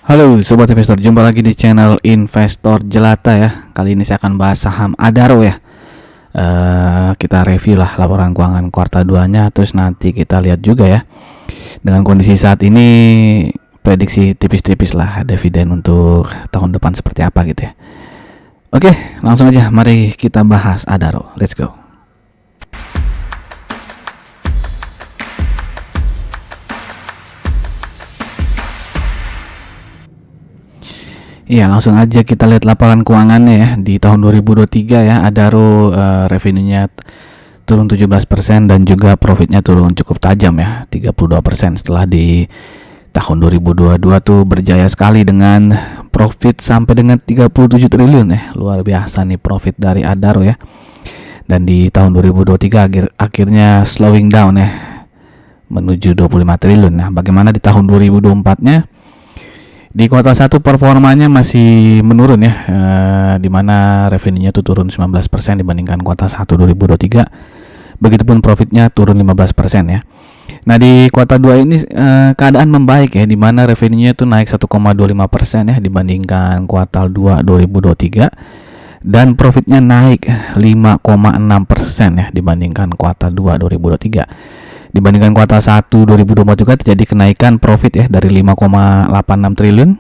Halo Sobat Investor, jumpa lagi di channel Investor Jelata ya. Kali ini saya akan bahas saham Adaro ya. Kita review lah laporan keuangan kuartal 2-nya, terus nanti kita lihat juga ya. Dengan kondisi saat ini, prediksi tipis-tipis lah dividen untuk tahun depan seperti apa gitu ya. Oke, langsung aja mari kita bahas Adaro. Let's go. Iya, langsung aja kita lihat laporan keuangannya ya. Di tahun 2023 ya, Adaro revenue-nya turun 17% dan juga profitnya turun cukup tajam ya, 32% setelah di tahun 2022 tuh berjaya sekali dengan profit sampai dengan 37 triliun ya. Luar biasa nih profit dari Adaro ya. Dan di tahun 2023 akhirnya slowing down ya, menuju 25 triliun. Nah, bagaimana di tahun 2024-nya? Di kuartal 1 performanya masih menurun ya, di mana revenue-nya tuh turun 19% dibandingkan kuartal 1 2023. Begitupun profitnya turun 15% ya. Nah, di kuartal 2 ini keadaan membaik ya, di mana revenue-nya tuh naik 1,25% ya dibandingkan kuartal 2 2023 dan profitnya naik 5,6% ya dibandingkan kuartal 2 2023. Dibandingkan kuartal 1 2024 juga terjadi kenaikan profit ya dari 5,86 triliun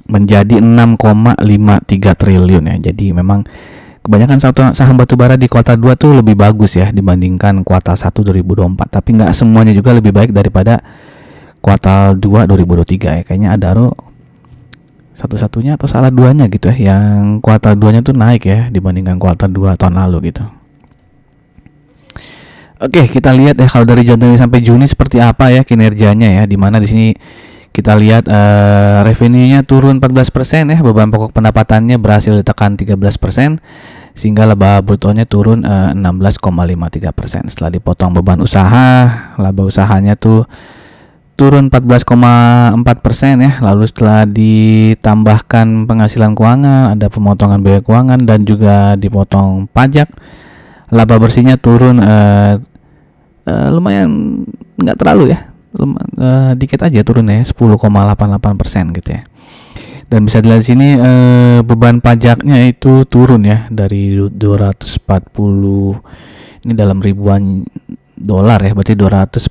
menjadi 6,53 triliun ya. Jadi memang kebanyakan saham batubara di kuartal 2 tuh lebih bagus ya dibandingkan kuartal 1 2024. Tapi nggak semuanya juga lebih baik daripada kuartal 2 2023 ya. Kayaknya Adaro satu-satunya atau salah duanya gitu ya, yang kuartal 2-nya tuh naik ya dibandingkan kuartal 2 tahun lalu gitu. Oke, kita lihat ya kalau dari Januari sampai Juni seperti apa ya kinerjanya ya. Di mana di sini kita lihat revenue-nya turun 14% ya, beban pokok pendapatannya berhasil ditekan 13% sehingga laba brutonya turun 16,53%. Setelah dipotong beban usaha, laba usahanya tuh turun 14,4% ya. Lalu setelah ditambahkan penghasilan keuangan, ada pemotongan biaya keuangan dan juga dipotong pajak, laba bersihnya turun lumayan, nggak terlalu ya, dikit aja turunnya 10,88% gitu ya. Dan bisa dilihat di sini beban pajaknya itu turun ya dari 240, ini dalam ribuan dolar ya, berarti 244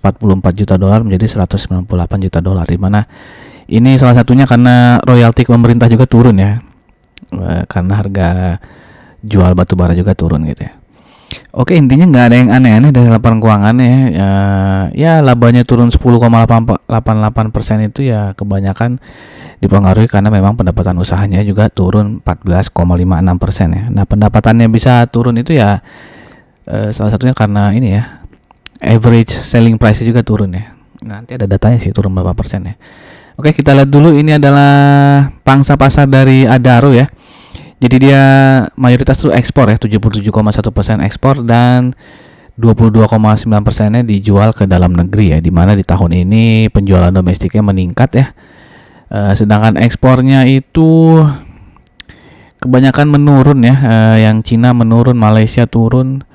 juta dolar menjadi 198 juta dolar, di mana ini salah satunya karena royalti pemerintah juga turun ya, karena harga jual batubara juga turun gitu ya. Oke, intinya nggak ada yang aneh-aneh dari laporan keuangannya ya. Ya labanya turun 10,88% itu ya kebanyakan dipengaruhi karena memang pendapatan usahanya juga turun 14,56% ya. Nah, pendapatannya bisa turun itu ya salah satunya karena ini ya, average selling price juga turun ya. Nanti ada datanya sih turun berapa persen ya. Oke, kita lihat dulu, ini adalah pangsa pasar dari Adaro ya. Jadi dia mayoritas tuh ekspor ya, 77,1% ekspor dan 22,9%-nya dijual ke dalam negeri ya, dimana di tahun ini penjualan domestiknya meningkat ya. Sedangkan ekspornya itu kebanyakan menurun ya, yang Cina menurun, Malaysia turun,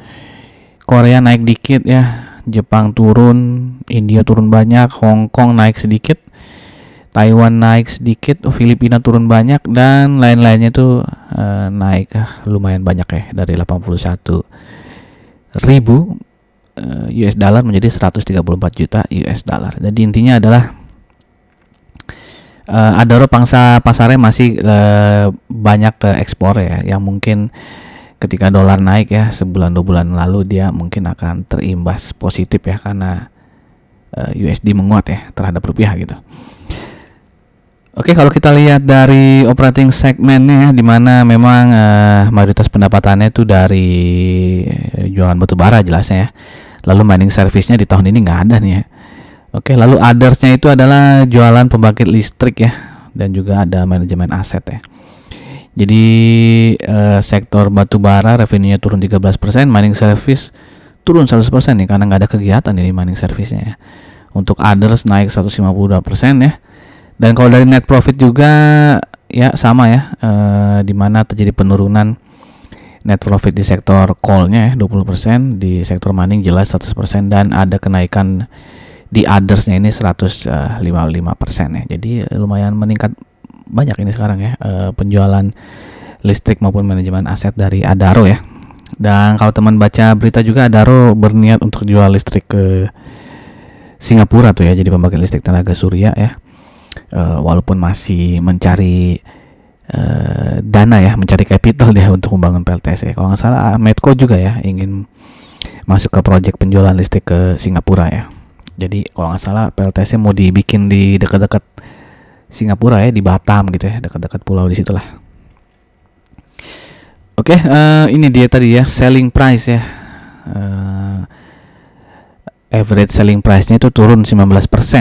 Korea naik dikit ya, Jepang turun, India turun banyak, Hong Kong naik sedikit, Taiwan naik sedikit, Filipina turun banyak, dan lain-lainnya tuh naik lumayan banyak ya, dari 81.000 US dollar menjadi 134 juta US dollar. Jadi intinya adalah Adaro pangsa pasarnya masih banyak ke ekspor ya, yang mungkin ketika dolar naik ya sebulan 2 bulan lalu dia mungkin akan terimbas positif ya, karena USD menguat ya terhadap rupiah gitu. Oke, kalau kita lihat dari operating segmennya ya, di mana memang mayoritas pendapatannya itu dari jualan batubara jelasnya ya. Lalu mining service-nya di tahun ini nggak ada nih ya. Oke, lalu others-nya itu adalah jualan pembangkit listrik ya, dan juga ada manajemen aset ya. Jadi sektor batubara revenue-nya turun 13%, mining service turun 100% nih karena nggak ada kegiatan ini mining service-nya ya. Untuk others naik 152% ya. Dan kalau dari net profit juga ya sama ya, di mana terjadi penurunan net profit di sektor coal-nya ya 20%, di sektor mining jelas 100%, dan ada kenaikan di others-nya ini 155% ya. Jadi lumayan meningkat banyak ini sekarang ya, penjualan listrik maupun manajemen aset dari Adaro ya. Dan kalau teman baca berita juga, Adaro berniat untuk jual listrik ke Singapura tuh ya, jadi pembangkit listrik tenaga surya ya. Walaupun masih mencari dana ya, mencari capital dia untuk membangun PLTS ya. Kalau nggak salah Medco juga ya ingin masuk ke proyek penjualan listrik ke Singapura ya. Jadi kalau nggak salah PLTS mau dibikin di dekat-dekat Singapura ya, di Batam gitu ya, dekat-dekat pulau di situlah. Oke, ini dia tadi ya, selling price ya. Average selling price-nya itu turun 19%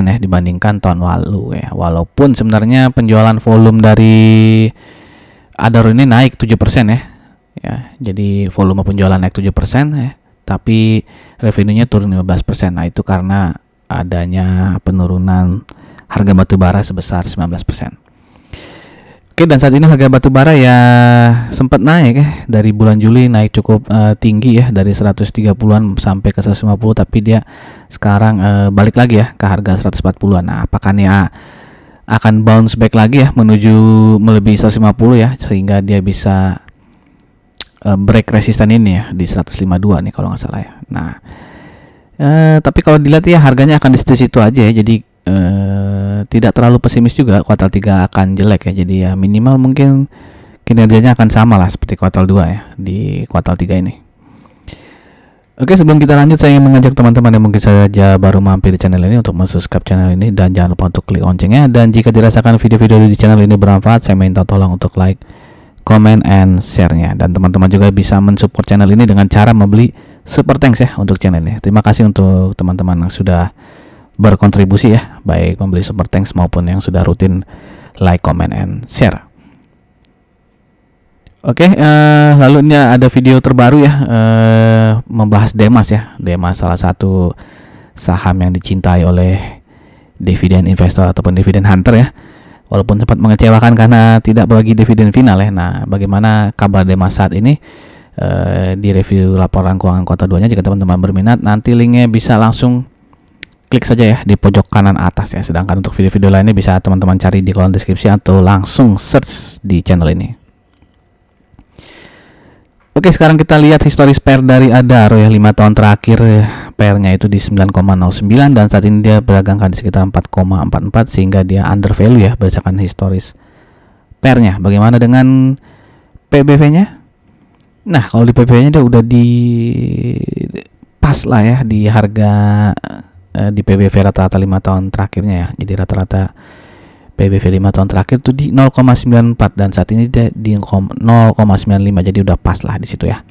ya dibandingkan tahun lalu ya. Walaupun sebenarnya penjualan volume dari Adaro ini naik 7% ya. Ya, jadi volume penjualan naik 7% ya, tapi revenue-nya turun 15%. Nah, itu karena adanya penurunan harga batu bara sebesar 19%. Oke, dan saat ini harga batu bara ya sempat naik ya, dari bulan Juli naik cukup tinggi ya, dari 130-an sampai ke 150, tapi dia sekarang balik lagi ya ke harga 140-an. Nah, apakah ini akan bounce back lagi ya menuju melebihi 150 ya, sehingga dia bisa break resisten ini ya di 152 nih kalau nggak salah ya. Nah, tapi kalau dilihat ya harganya akan di situ-situ aja ya, jadi tidak terlalu pesimis juga kuartal 3 akan jelek ya. Jadi ya minimal mungkin kinerjanya akan sama lah seperti kuartal 2 ya di kuartal 3 ini. Oke, sebelum kita lanjut, saya ingin mengajak teman-teman yang mungkin saja baru mampir di channel ini untuk subscribe channel ini, dan jangan lupa untuk klik loncengnya. Dan jika dirasakan video-video di channel ini bermanfaat, saya minta tolong untuk like, comment, and share-nya. Dan teman-teman juga bisa mensupport channel ini dengan cara membeli super thanks ya untuk channel ini. Terima kasih untuk teman-teman yang sudah berkontribusi ya, baik membeli super thanks maupun yang sudah rutin like, comment, and share. Oke, lalu ini ada video terbaru ya, membahas Demas ya. Demas salah satu saham yang dicintai oleh dividen investor ataupun dividen hunter ya, walaupun sempat mengecewakan karena tidak bagi dividen final ya. Nah, bagaimana kabar Demas saat ini? Di review laporan keuangan kuartal 2-nya, jika teman-teman berminat, nanti linknya bisa langsung klik saja ya di pojok kanan atas ya. Sedangkan untuk video-video lainnya bisa teman-teman cari di kolom deskripsi atau langsung search di channel ini. Oke, sekarang kita lihat historis PER dari Adaro ya. 5 tahun terakhir PER-nya itu di 9,09, dan saat ini dia beragangkan di sekitar 4,44, sehingga dia under value ya berdasarkan historis PER-nya. Bagaimana dengan PBV-nya? Nah, kalau di PBV-nya dia udah di pas lah ya di harga di PBV rata-rata 5 tahun terakhirnya ya. Jadi rata-rata PBV 5 tahun terakhir itu di 0,94, dan saat ini dia di 0,95, jadi udah pas lah di situ ya.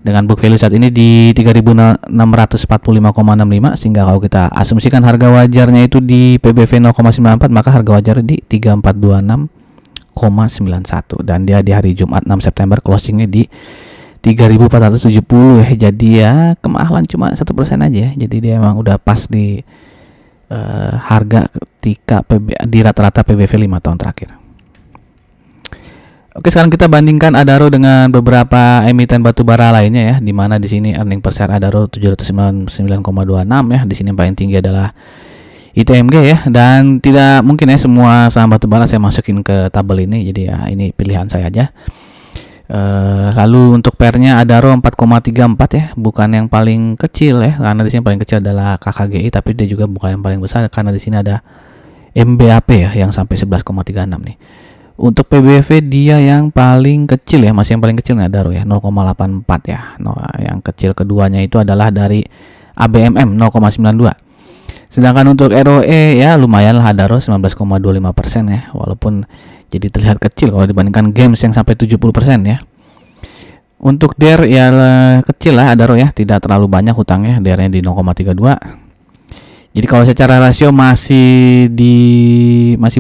Dengan book value saat ini di 3.645,65, sehingga kalau kita asumsikan harga wajarnya itu di PBV 0,94, maka harga wajarnya di 3.426,91, dan dia di hari Jumat 6 September closingnya di 3.470 ya. Jadi ya kemahalan cuma 1% aja ya. Jadi dia emang udah pas di harga ketika di rata-rata PBV 5 tahun terakhir. Oke, sekarang kita bandingkan Adaro dengan beberapa emiten batubara lainnya ya, di mana di sini earning per share Adaro 799,26 ya. Di sini yang paling tinggi adalah ITMG ya, dan tidak mungkin ya semua saham batubara saya masukin ke tabel ini, jadi ya ini pilihan saya aja. Lalu untuk PER-nya Adaro 4,34 ya, bukan yang paling kecil ya, karena di sini paling kecil adalah KKGI, tapi dia juga bukan yang paling besar karena di sini ada MBAP ya yang sampai 11,36 nih. Untuk PBV dia yang paling kecil ya, masih yang paling kecil nih Adaro ya, 0,84 ya. Yang kecil keduanya itu adalah dari ABMM 0,92. Sedangkan untuk ROE ya lumayan lah Adaro 19,25% ya, walaupun jadi terlihat kecil kalau dibandingkan games yang sampai 70% ya. Untuk DER ya kecil lah Adaro ya, tidak terlalu banyak hutangnya, DER-nya di 0,32. Jadi kalau secara rasio masih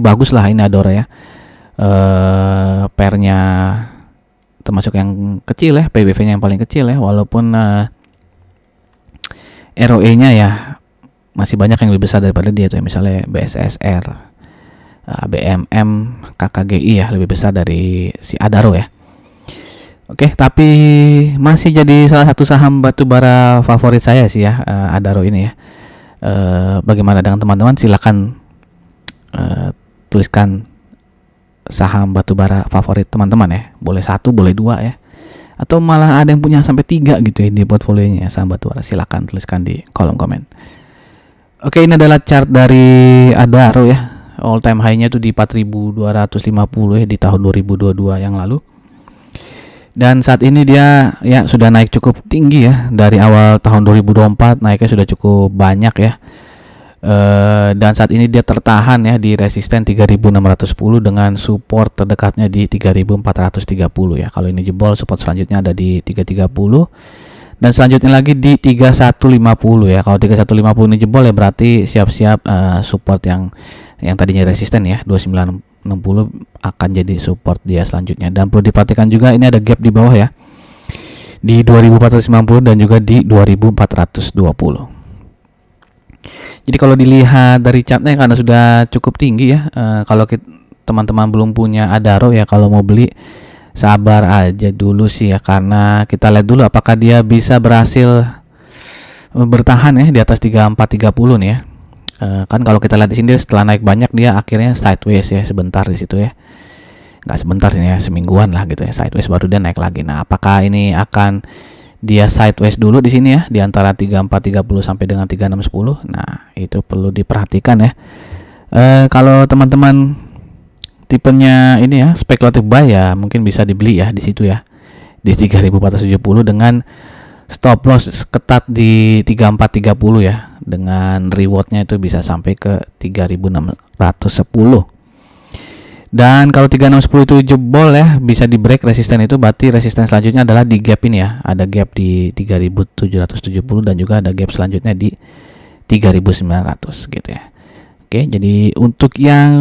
bagus lah ini Adaro ya. PER-nya termasuk yang kecil ya, PBV-nya yang paling kecil ya, walaupun ROE-nya ya masih banyak yang lebih besar daripada dia tuh ya. Misalnya BSSR, BMM, KKGI ya lebih besar dari si Adaro ya. Oke, tapi masih jadi salah satu saham batubara favorit saya sih ya, Adaro ini ya. Bagaimana dengan teman-teman? Silakan tuliskan saham batubara favorit teman-teman ya. Boleh satu, boleh dua ya. Atau malah ada yang punya sampai 3 gitu ya di portfolionya saham batubara. Silakan tuliskan di kolom komen. Oke, ini adalah chart dari Adaro ya. All time high-nya itu di 4.250 ya di tahun 2022 yang lalu. Dan saat ini dia ya sudah naik cukup tinggi ya. Dari awal tahun 2024 naiknya sudah cukup banyak ya. Dan saat ini dia tertahan ya di resisten 3.610 dengan support terdekatnya di 3.430 ya. Kalau ini jebol, support selanjutnya ada di 330 dan selanjutnya lagi di 3150 ya. Kalau 3150 ini jebol ya berarti siap-siap support yang tadinya resisten ya 2960 akan jadi support dia selanjutnya. Dan perlu diperhatikan juga ini ada gap di bawah ya, di 2450 dan juga di 2420. Jadi kalau dilihat dari chartnya karena sudah cukup tinggi ya, kalau teman-teman belum punya Adaro ya, kalau mau beli sabar aja dulu sih ya, karena kita lihat dulu apakah dia bisa berhasil bertahan ya di atas 3430 nih ya. Kan kalau kita lihat di sini setelah naik banyak dia akhirnya sideways ya sebentar di situ ya. Nggak sebentar sih ya, semingguan lah gitu ya, sideways baru dia naik lagi. Nah, apakah ini akan dia sideways dulu di sini ya di antara 3430 sampai dengan 3610. Nah, itu perlu diperhatikan ya. Kalau teman-teman tipenya ini ya spekulatif buy ya mungkin bisa dibeli ya di situ ya di 3470 dengan stop loss ketat di 3430 ya, dengan rewardnya itu bisa sampai ke 3610. Dan kalau 3610 itu jebol ya, bisa di break resisten itu, berarti resisten selanjutnya adalah di gap ini ya. Ada gap di 3770 dan juga ada gap selanjutnya di 3900 gitu ya. Oke, jadi untuk yang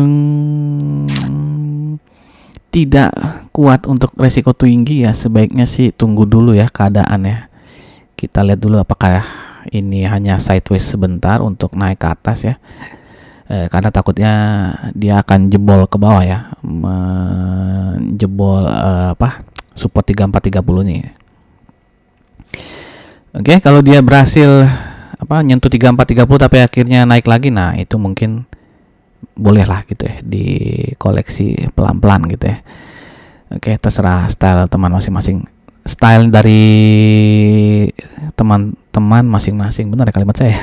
tidak kuat untuk resiko tinggi ya sebaiknya sih tunggu dulu ya keadaan ya. Kita lihat dulu apakah ini hanya sideways sebentar untuk naik ke atas ya. Karena takutnya dia akan jebol ke bawah ya, menjebol support 3430 nih. Oke, kalau dia berhasil nyentuh 3430 tapi akhirnya naik lagi, nah itu mungkin boleh lah gitu ya dikoleksi pelan-pelan gitu ya. Oke, terserah style teman masing-masing, style dari teman-teman masing-masing, benar ya kalimat saya.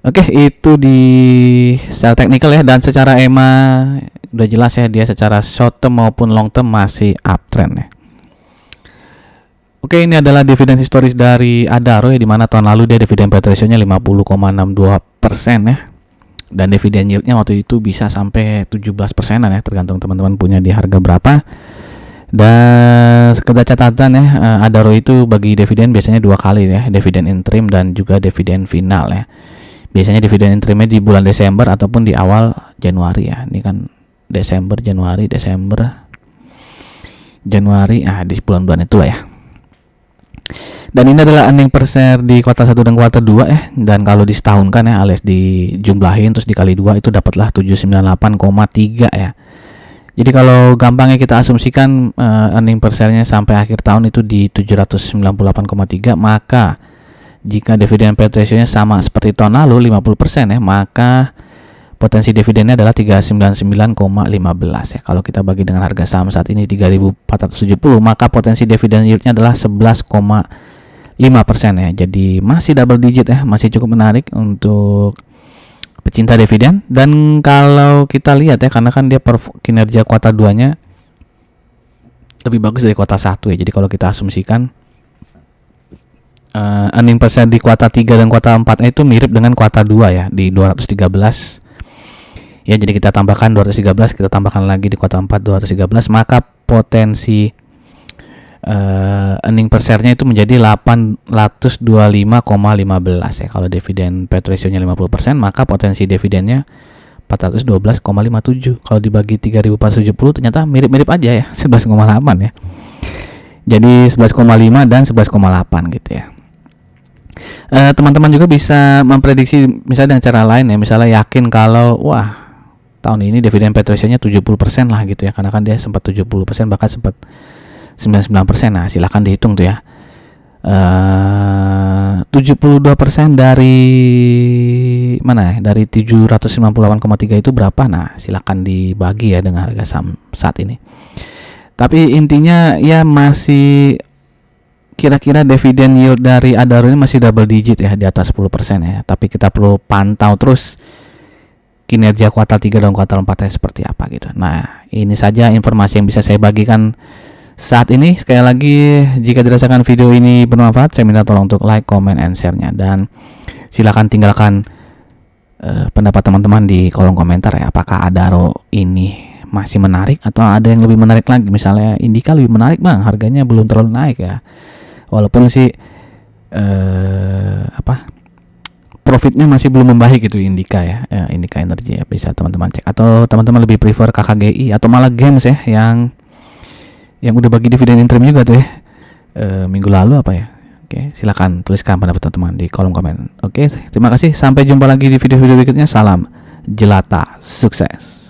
Oke, itu di secara teknikal ya, dan secara EMA udah jelas ya, dia secara short term maupun long term masih uptrend ya. Oke, ini adalah dividen historis dari Adaro ya, dimana tahun lalu dia dividen payout ratio-nya 50,62% ya. Dan dividen yield-nya waktu itu bisa sampai 17%-an ya, tergantung teman-teman punya di harga berapa. Dan sekedar catatan ya, Adaro itu bagi dividen biasanya 2 kali ya, dividen interim dan juga dividen final ya. Biasanya dividen interimnya di bulan Desember ataupun di awal Januari ya. Ini kan Desember, Januari, di bulan-bulan itulah ya. Dan ini adalah earning per share di kuartal 1 dan kuartal 2 ya. Dan kalau disetahunkan ya, alias dijumlahin terus dikali 2 itu dapatlah 798,3 ya. Jadi kalau gampangnya kita asumsikan earning per share-nya sampai akhir tahun itu di 798,3, maka jika dividen payout ratio-nya sama seperti tahun lalu 50% ya, maka potensi dividennya adalah 399,15 ya. Kalau kita bagi dengan harga saham saat ini 3.470, maka potensi dividen yield-nya adalah 11,5% ya. Jadi masih double digit ya, masih cukup menarik untuk pecinta dividen. Dan kalau kita lihat ya, karena kan dia kinerja kuartal 2-nya lebih bagus dari kuartal 1 ya. Jadi kalau kita asumsikan earning per share di kuartal 3 dan kuartal 4 itu mirip dengan kuartal 2 ya, di 213 ya. Jadi kita tambahkan 213, kita tambahkan lagi di kuartal 4 213, maka potensi earning per share-nya itu menjadi 825,15 ya. Kalau dividen payout ratio-nya 50%, maka potensi dividennya 412,57. Kalau dibagi 3.470 ternyata mirip-mirip aja ya, 11,8 ya. Jadi 11,5 dan 11,8 gitu ya. Teman-teman juga bisa memprediksi misalnya dengan cara lain ya, misalnya yakin kalau tahun ini dividen payout ratio-nya 70% lah gitu ya, karena kan dia sempat 70%, bahkan sempat 99%. Nah, silakan dihitung tuh ya. 72% dari mana ya? Dari 798,3 itu berapa? Nah, silakan dibagi ya dengan harga saham saat ini. Tapi intinya ya masih kira-kira dividen yield dari Adaro ini masih double digit ya, di atas 10% ya. Tapi kita perlu pantau terus kinerja kuartal 3 dan kuartal 4 seperti apa gitu. Nah, ini saja informasi yang bisa saya bagikan saat ini. Sekali lagi, jika dirasakan video ini bermanfaat, saya minta tolong untuk like, comment, and share-nya. Dan silakan tinggalkan pendapat teman-teman di kolom komentar ya. Apakah Adaro ini masih menarik atau ada yang lebih menarik lagi? Misalnya Indika lebih menarik bang, harganya belum terlalu naik ya. Walaupun sih profitnya masih belum membaik gitu Indika ya, Indika Energi ya, bisa teman-teman cek. Atau teman-teman lebih prefer KKGI atau malah Games ya, yang udah bagi dividen interim juga tuh ya, minggu lalu apa ya. Oke, silakan tuliskan pendapat teman-teman di kolom komen. Oke, terima kasih, sampai jumpa lagi di video-video berikutnya. Salam jelata, sukses.